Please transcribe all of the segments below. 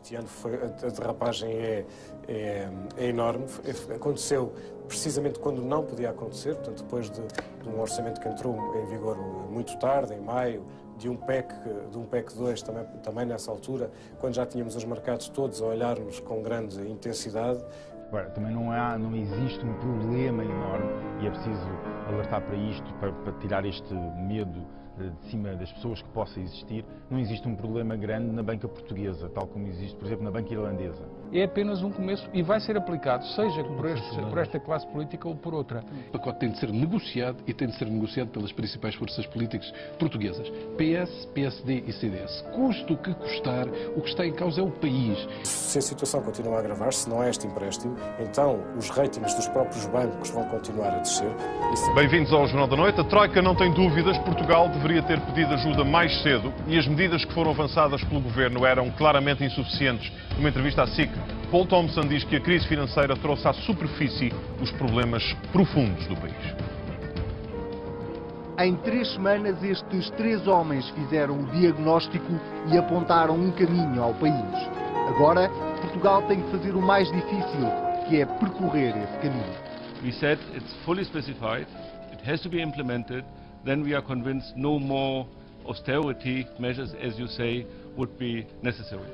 este ano a derrapagem é enorme. Aconteceu precisamente quando não podia acontecer, portanto, depois de um orçamento que entrou em vigor muito tarde, em maio, de um PEC 2 também nessa altura, quando já tínhamos os mercados todos a olhar-nos com grande intensidade. Agora, também não existe um problema enorme e é preciso alertar para isto, para tirar este medo de cima das pessoas que possa existir. Não existe um problema grande na banca portuguesa, tal como existe, por exemplo, na banca irlandesa. É apenas um começo e vai ser aplicado, seja por esta classe política ou por outra. O pacote tem de ser negociado e tem de ser negociado pelas principais forças políticas portuguesas, PS, PSD e CDS. Custe o que custar, o que está em causa é o país. Se a situação continua a agravar-se, não é este empréstimo, então os ratings dos próprios bancos vão continuar a descer. Bem-vindos ao Jornal da Noite. A Troika não tem dúvidas, Portugal deveria ter pedido ajuda mais cedo e as medidas que foram avançadas pelo Governo eram claramente insuficientes. Numa entrevista à SIC, Paul Thompson diz que a crise financeira trouxe à superfície os problemas profundos do país. Em 3 semanas, estes 3 homens fizeram o diagnóstico e apontaram um caminho ao país. Agora, Portugal tem que fazer o mais difícil, que é percorrer esse caminho. We said it's fully specified, it has to be implemented, then we are convinced no more austerity measures, as you say, would be necessary.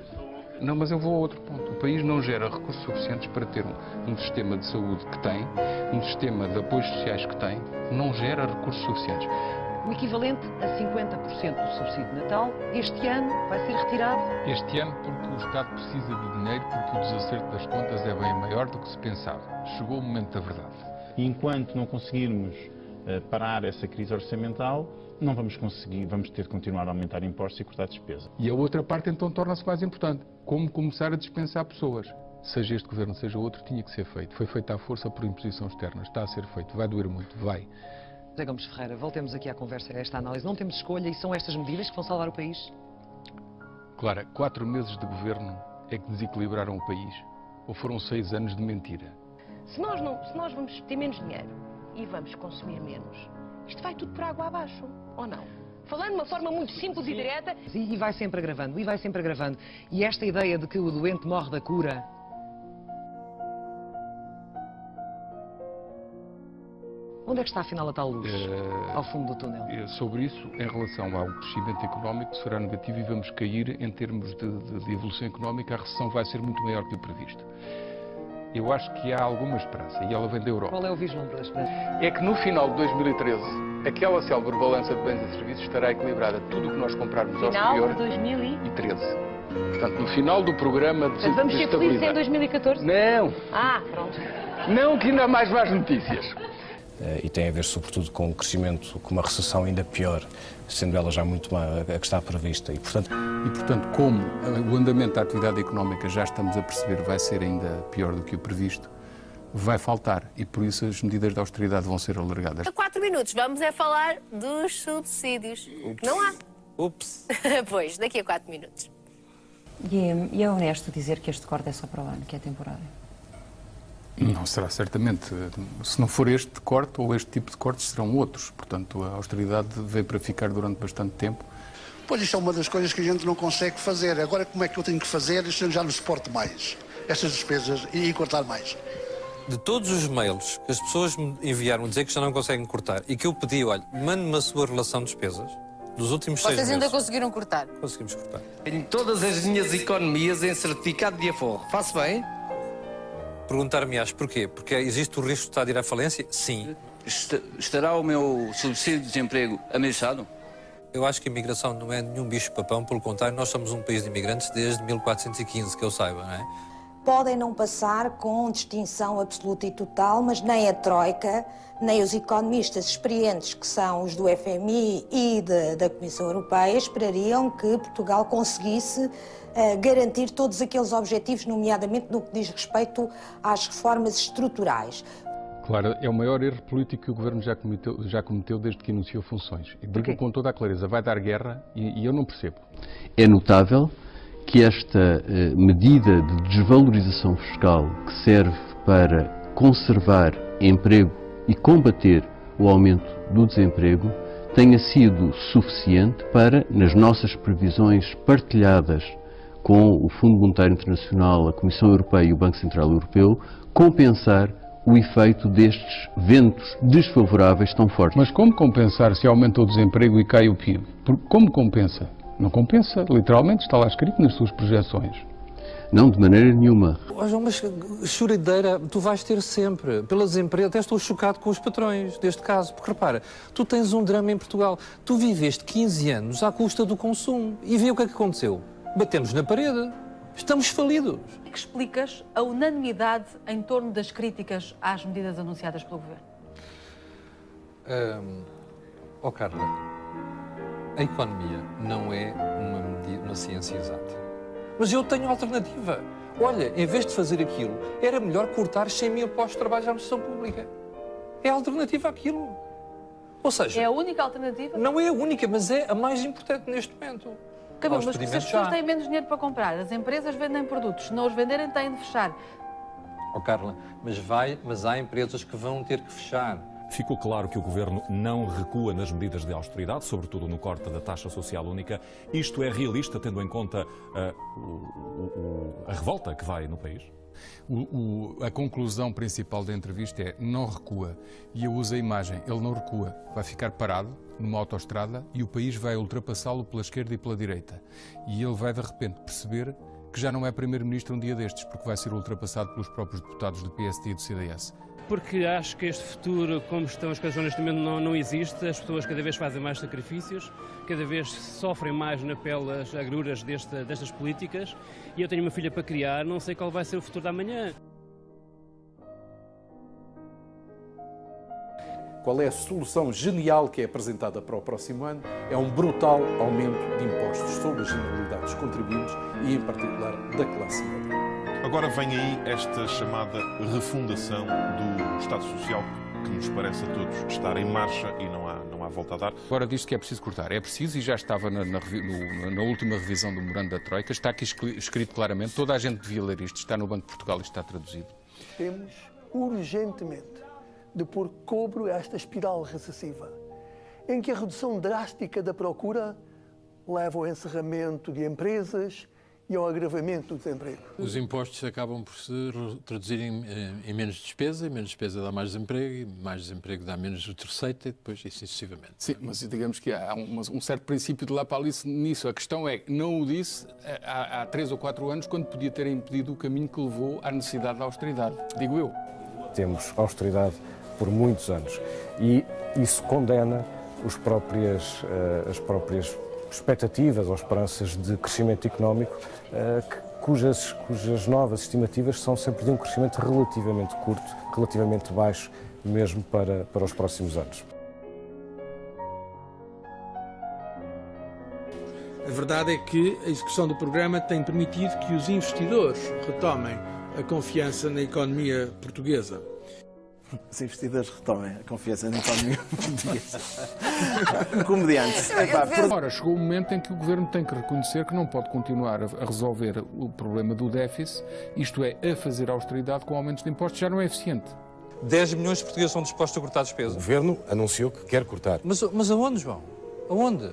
Não, mas eu vou a outro ponto. O país não gera recursos suficientes para ter um sistema de saúde que tem, um sistema de apoios sociais que tem, não gera recursos suficientes. O equivalente a 50% do subsídio de Natal, este ano vai ser retirado. Este ano porque o Estado precisa de dinheiro, porque o desacerto das contas é bem maior do que se pensava. Chegou o momento da verdade. E enquanto não conseguirmos parar essa crise orçamental, não vamos conseguir, vamos ter de continuar a aumentar impostos e cortar despesa. E a outra parte então torna-se mais importante. Como começar a dispensar pessoas? Seja este governo, seja outro, tinha que ser feito. Foi feito à força por imposição externa. Está a ser feito. Vai doer muito. Vai. José Gomes Ferreira, voltemos aqui à conversa, a esta análise. Não temos escolha e são estas medidas que vão salvar o país? Clara, 4 meses de governo é que desequilibraram o país? Ou foram 6 anos de mentira? Se nós vamos ter menos dinheiro e vamos consumir menos, isto vai tudo por água abaixo, ou não? Falando de uma forma muito simples e direta. E vai sempre agravando, e vai sempre agravando. E esta ideia de que o doente morre da cura... Onde é que está afinal a tal luz, ao fundo do túnel? Sobre isso, em relação ao crescimento económico, será negativo e vamos cair em termos de evolução económica, a recessão vai ser muito maior que o previsto. Eu acho que há alguma esperança e ela vem da Europa. Qual é o vislumbre da esperança? É que no final de 2013, aquela célebre balança de bens e serviços estará equilibrada. Tudo o que nós comprarmos ao exterior... Final de 2013. Portanto, no final do programa de estabilidade... Vamos ser felizes em 2014? Não! Ah, pronto. Não, que ainda há mais más notícias. E tem a ver, sobretudo, com o crescimento, com uma recessão ainda pior, sendo ela já muito má, a que está prevista. E, portanto, como o andamento da atividade económica, já estamos a perceber, vai ser ainda pior do que o previsto, vai faltar. E, por isso, as medidas de austeridade vão ser alargadas. A 4 minutos, vamos falar dos subsídios. Ups. Não há. Ups! Pois, daqui a 4 minutos. E é honesto dizer que este corte é só para o ano, que é temporário? Não será, certamente. Se não for este corte ou este tipo de cortes, serão outros. Portanto, a austeridade veio para ficar durante bastante tempo. Pois isto é uma das coisas que a gente não consegue fazer. Agora, como é que eu tenho que fazer? Isto já não suporto mais estas despesas e cortar mais. De todos os mails que as pessoas me enviaram a dizer que já não conseguem cortar e que eu pedi, olha, mande-me a sua relação de despesas dos últimos 6 meses. Vocês ainda conseguiram cortar? Conseguimos cortar. Tenho todas as minhas economias em certificado de aforro. Faço bem? Perguntar-me-ás porquê? Porque existe o risco de estar a ir à falência? Sim. Estará o meu subsídio de desemprego ameaçado? Eu acho que a imigração não é nenhum bicho-papão, pelo contrário, nós somos um país de imigrantes desde 1415, que eu saiba, não é? Podem não passar com distinção absoluta e total, mas nem a Troika, nem os economistas experientes, que são os do FMI e da Comissão Europeia, esperariam que Portugal conseguisse garantir todos aqueles objetivos, nomeadamente no que diz respeito às reformas estruturais. Claro, é o maior erro político que o Governo já cometeu desde que iniciou funções. E digo com toda a clareza, vai dar guerra e eu não percebo. É notável que esta medida de desvalorização fiscal que serve para conservar emprego e combater o aumento do desemprego tenha sido suficiente para, nas nossas previsões partilhadas com o Fundo Monetário Internacional, a Comissão Europeia e o Banco Central Europeu, compensar o efeito destes ventos desfavoráveis tão fortes. Mas como compensar se aumenta o desemprego e cai o PIB? Como compensa? Não compensa, literalmente está lá escrito nas suas projeções. Não, de maneira nenhuma. Mas choradeira tu vais ter sempre, pelas empresas. Até estou chocado com os patrões deste caso, porque repara, tu tens um drama em Portugal. Tu viveste 15 anos à custa do consumo e vê o que é que aconteceu. Batemos na parede, estamos falidos. Que explicas a unanimidade em torno das críticas às medidas anunciadas pelo Governo? Carla, a economia não é uma ciência exata. Mas eu tenho alternativa. Olha, em vez de fazer aquilo, era melhor cortar 100 mil postos de trabalho à administração pública. É a alternativa àquilo. Ou seja... É a única alternativa? Não é a única, mas é a mais importante neste momento. Cabelo, mas se as pessoas têm menos dinheiro para comprar, as empresas vendem produtos, se não os venderem têm de fechar. Carla, mas há empresas que vão ter que fechar. Ficou claro que o Governo não recua nas medidas de austeridade, sobretudo no corte da taxa social única. Isto é realista, tendo em conta a revolta que vai no país? A conclusão principal da entrevista é não recua. E eu uso a imagem, ele não recua. Vai ficar parado numa autoestrada e o país vai ultrapassá-lo pela esquerda e pela direita. E ele vai de repente perceber que já não é primeiro-ministro um dia destes, porque vai ser ultrapassado pelos próprios deputados do PSD e do CDS. Porque acho que este futuro, como estão as coisas neste momento, não existe. As pessoas cada vez fazem mais sacrifícios, cada vez sofrem mais na pele as agruras destas políticas. E eu tenho uma filha para criar, não sei qual vai ser o futuro da manhã. Qual é a solução genial que é apresentada para o próximo ano? É um brutal aumento de impostos sobre as generalidades dos contribuintes e, em particular, da classe média. Agora vem aí esta chamada refundação do Estado Social, que nos parece a todos estar em marcha e não há volta a dar. Agora diz que é preciso cortar. É preciso, e já estava na última revisão do memorando da Troika, está aqui escrito claramente, toda a gente devia ler isto, está no Banco de Portugal e está traduzido. Temos urgentemente de pôr cobro a esta espiral recessiva, em que a redução drástica da procura leva ao encerramento de empresas e ao agravamento do desemprego. Os impostos acabam por se traduzir em menos despesa, e menos despesa dá mais desemprego, e mais desemprego dá menos receita, e depois assim sucessivamente. Sim, mas digamos que há um certo princípio de lapalice nisso. A questão é que não o disse há 3 ou 4 anos, quando podia ter impedido o caminho que levou à necessidade da austeridade, digo eu. Temos austeridade por muitos anos e isso condena as próprias expectativas ou esperanças de crescimento económico, cujas novas estimativas são sempre de um crescimento relativamente curto, relativamente baixo, mesmo para os próximos anos. A verdade é que a execução do programa tem permitido que os investidores retomem a confiança na economia portuguesa. Os investidores retomem a confiança na economia portuguesa. Comediante. Agora chegou o momento em que o Governo tem que reconhecer que não pode continuar a resolver o problema do déficit, isto é, a fazer austeridade com aumentos de impostos, já não é eficiente. 10 milhões de portugueses são dispostos a cortar despesa. O Governo anunciou que quer cortar. Mas aonde, João? Aonde?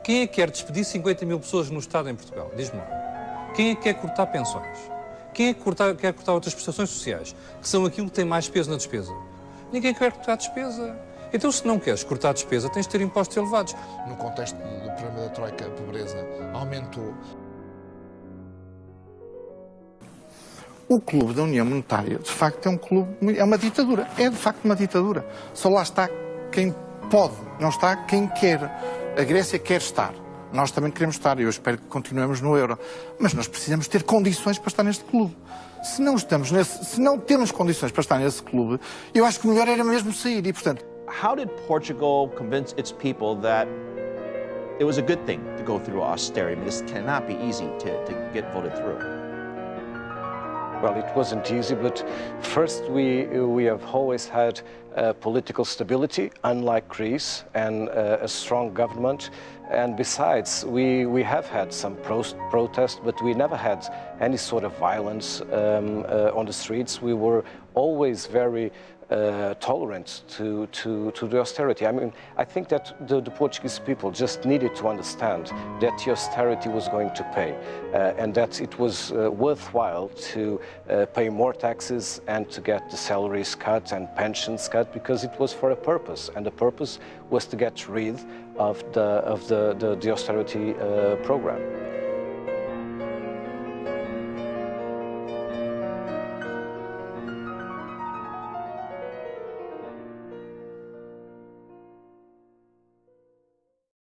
Quem é que quer despedir 50 mil pessoas no Estado em Portugal? Diz-me lá. Quem é que quer cortar pensões? Quem é que quer cortar outras prestações sociais, que são aquilo que tem mais peso na despesa? Ninguém quer cortar despesa. Então, se não queres cortar despesa, tens de ter impostos elevados. No contexto do programa da Troika, a pobreza aumentou. O clube da União Monetária, de facto, é uma ditadura. É, de facto, uma ditadura. Só lá está quem pode, não está quem quer. A Grécia quer estar. Nós também queremos estar, e eu espero que continuemos no euro. Mas nós precisamos ter condições para estar neste clube. Se não temos condições para estar nesse clube, eu acho que o melhor era mesmo sair. E, portanto... How did Portugal convince its people that it was a good thing to go through austerity? I mean, this cannot be easy to get voted through. Well, it wasn't easy, but first we have always had political stability, unlike Greece, and a strong government. And besides, we have had some protests, but we never had any sort of violence on the streets. We were always very tolerant to the austerity. I mean, I think that the Portuguese people just needed to understand that the austerity was going to pay and that it was worthwhile to pay more taxes and to get the salaries cut and pensions cut, because it was for a purpose, and the purpose was to get rid of the austerity program.